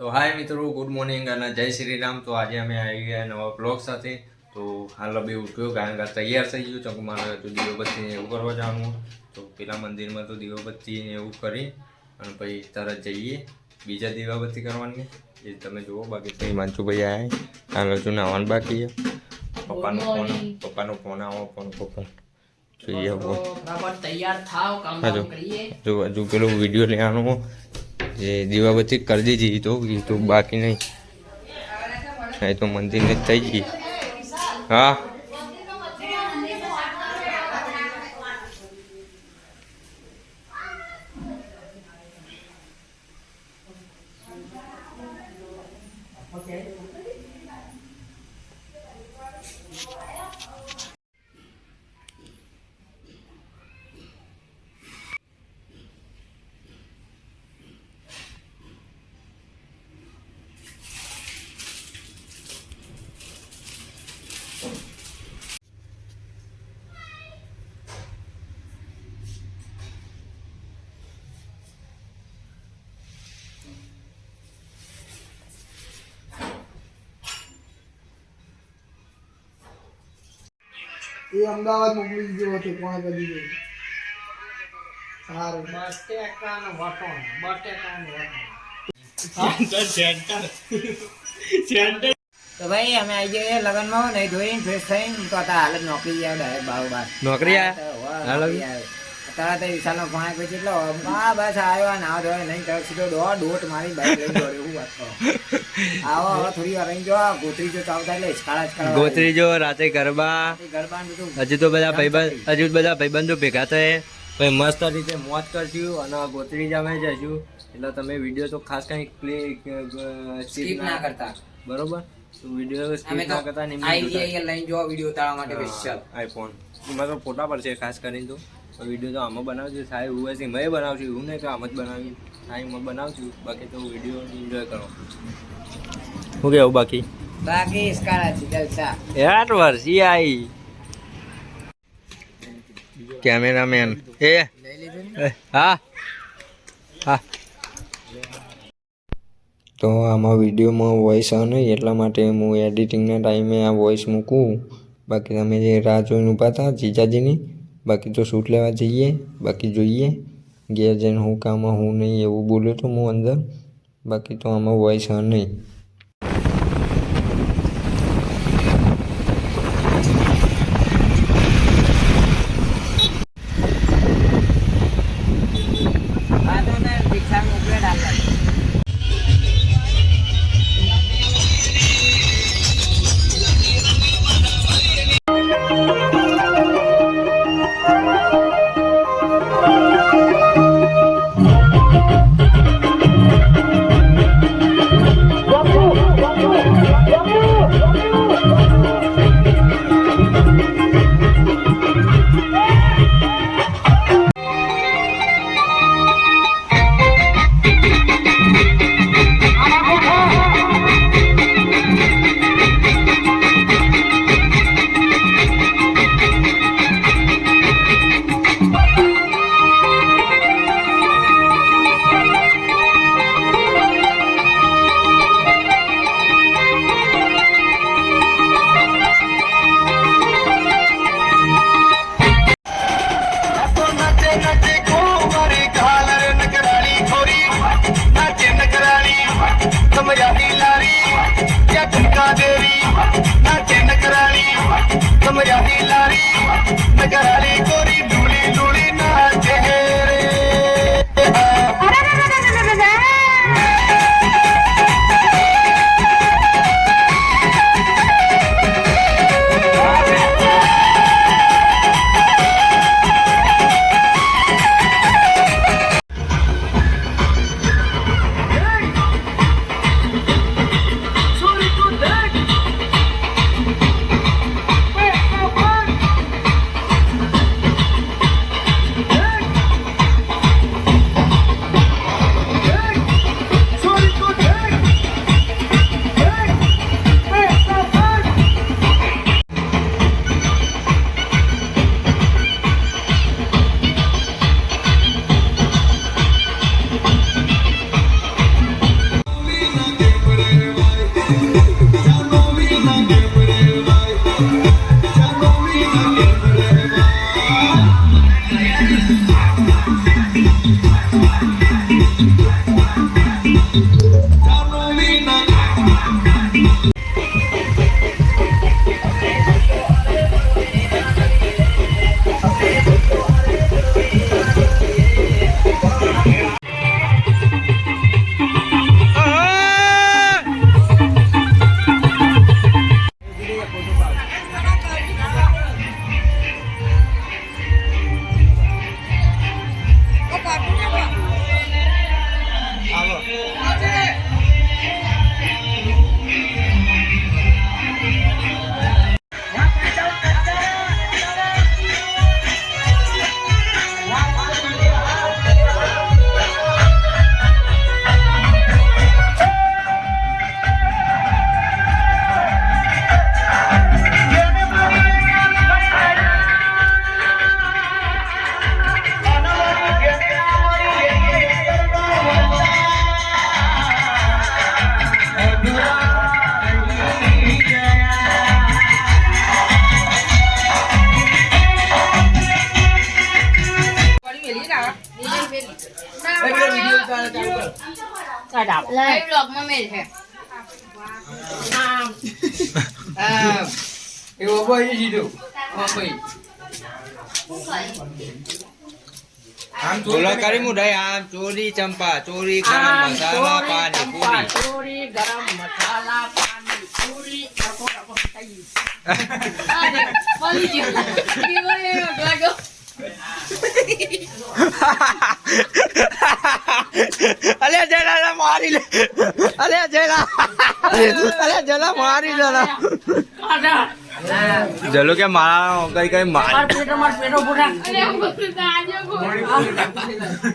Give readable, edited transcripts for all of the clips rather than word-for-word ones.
તો હાય મિત્રો, good morning અને જય શ્રી રામ। તો આજે અમે આવી ગયા નવા બ્લોગ સાથે। તો હાલ બી ઉઠ્યો, કારણ કે તૈયાર થઈ ગયું ચંકુ મારે તો દીવબત્તી ને એવું કરવા જવાનું। તો પેલા મંદિરમાં તો દીવબત્તી ને એવું કરી અને પછી તરત જઈએ બીજા દીવાબત્તી કરવાની એ તમે જુઓ। બાકી તો હિમાંશુભાઈ આવ્યા, હાલ હજુ નાવાનું બાકી છે। પપ્પાનો ફોન આવો, પપ્પા જોઈએ તૈયાર થાવ, કામ કરીએ। હજુ પેલો વિડીયો લેવાનો ये दीवाबत्ती कर दीजिए तो ये तो बाकी नहीं है, तो मंदिर में चाहिए। हाँ ये अमदावाद मोकली દીધો હતો, કોણે કરી દીધો? સારું, બટેકાનો વટો તો ભાઈ અમે આવી જઈએ લગનમાં, નહીં ધોઈને ફ્રેશ થઈને તો હાલત નોકરી જાય ડાયરેક્ટ બાર नौकरी તરત વિશાલનો ફોન પછી એટલો હા બસ આવ્યો, નાવા ધોવા નહીં તરત સીધો દોટ મારી બાઈક લઈને દોડ્યો। હું વાત કરો, આવો હવે થોડી વાર રહી જો ગોત્રી જો ચાલુ થાય એટલે હિચકાળા गोत्री जो राते गरबा ગરબા બધું હજુ તો બધા ભાઈબંધો ભેગા થાય પછી મસ્ત રીતે મોજ કરશું અને ગોત્રી જામે જશું। એટલે તમે વિડીયો તો ખાસ કઈ સ્કીપ ના કરતા, બરોબર? તો વિડીયો સ્કીપ ના કરતા ને આઈ લઈને જો વિડીયો ઉતારવા માટે સ્પેશિયલ આઈફોન એમાં તો ફોટા પડશે ખાસ કરીને। તો વિડીયો તો આમાં બનાવજો, સાહેબ એવું હશે મેં બનાવશું, એવું નહીં કે આમ જ બનાવી સાહેબ બનાવશું। બાકી તો વિડીયો એન્જોય કરો। શું કેવું બાકી ઇસ્કારા છે જલસા। યાર વર્ષી આવી કેમેરામેન એ હા હા। તો આમાં વિડીયોમાં વોઇસ આવે નહીં એટલા માટે હું એડિટિંગના ટાઈમે આ વોઇસ મૂકું। બાકી તમે જે રાહ જોઈને ઊભા હતા જીજાજીની, બાકી તો શૂટ લેવા જઈએ। બાકી જોઈએ ઘેર જઈને હું કામ હું નહીં એવું બોલ્યો તો હું અંદર, બાકી તો આમાં વોઇસ આવે નહીં। લાઈવ બ્લોગમાં મેલ છે બોલો કરી મુઢાઈ આમ ચોરી ચંપા ચોરી ગરમ મસાલા પાણી પૂરી ચોરી ગરમ મસાલા પાણી પૂરી મળી ગયો અલે જલા મારી લે અલે જલા મારી લે જલો કે મારા કઈ કઈ માર પેટો પૂરા અરે હું બોલું તો આજે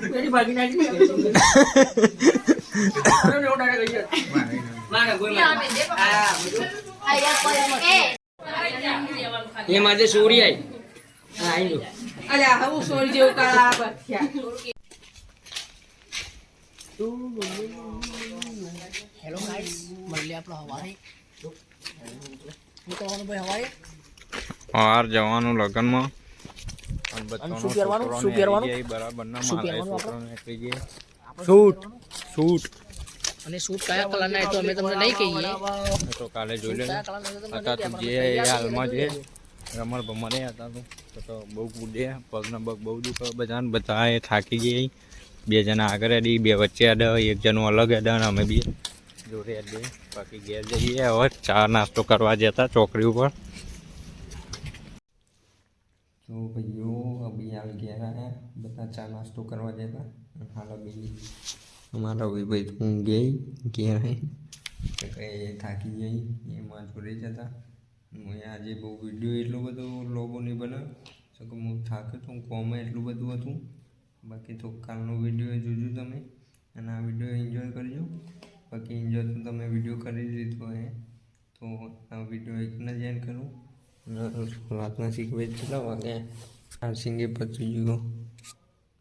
પેટી ભાગી નાખી એ માજે સોરી આવી હા આવી અલ્યા હું સોરી જેવું કરા બચ્યા હેલો ગાઈસ મળીએ આપણો હવારે હું કહેવાનું ભાઈ હવારે હાર જવાનું લગનમાં શું પહેરવાનું શું પહેરવાનું બરાબર ના શું મારે પહેરવાનું છોકરો નીકળી ગયે શૂટ શૂટ અને સૂટ કયા કલરના એ તો અમે તમને નહીં કહીએ તો કાલે જોઈ લેજો હતા તું જે હાલમાં જે રમણ ભમણે હતા તો બહુ કૂદે પગના પગ બહુ દુખે બધાને બધા એ થાકી ગઈ બે જણા આગળ અડી બે વચ્ચે અડે એક જણું અલગ અડે અને અમે બી જોડે અડીએ બાકી ઘેર જઈએ હવે ચા નાસ્તો કરવા જતા ચોકડી ઉપર તો ભાઈઓ અભી હાલ ઘેર આવ્યા બધા ચા નાસ્તો કરવા જતા હાલ અભી અમારા ભાઈ તું ગઈ ઘેર કંઈ થાકી ગઈ એમાં જોડે જતા હું આજે બહુ વિડીયો એટલો બધો લોગો નહીં બનાવ્યો કે હું થાક્યો તો કોમાં એટલું બધું હતું બાકી તો કાલનો વિડીયો જોજો તમે અને આ વિડીયો એન્જોય કરજો બાકી એન્જોય તો તમે વિડીયો કરી લીધો હે તો આ વિડીયો એક ન જેન કરું રાતના શીખવે કેટલા વાગે સિંગે પચી ગયો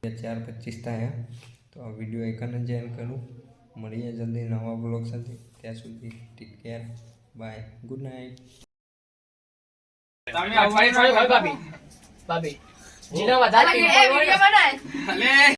4:25 થયા તો આ વિડીયો એક ન જેન કરું મળીએ જલ્દી નવા બ્લોગ સાથે ત્યાં સુધી take care bye good night તમે ભાભી જીના વધારે વિડિયો બનાય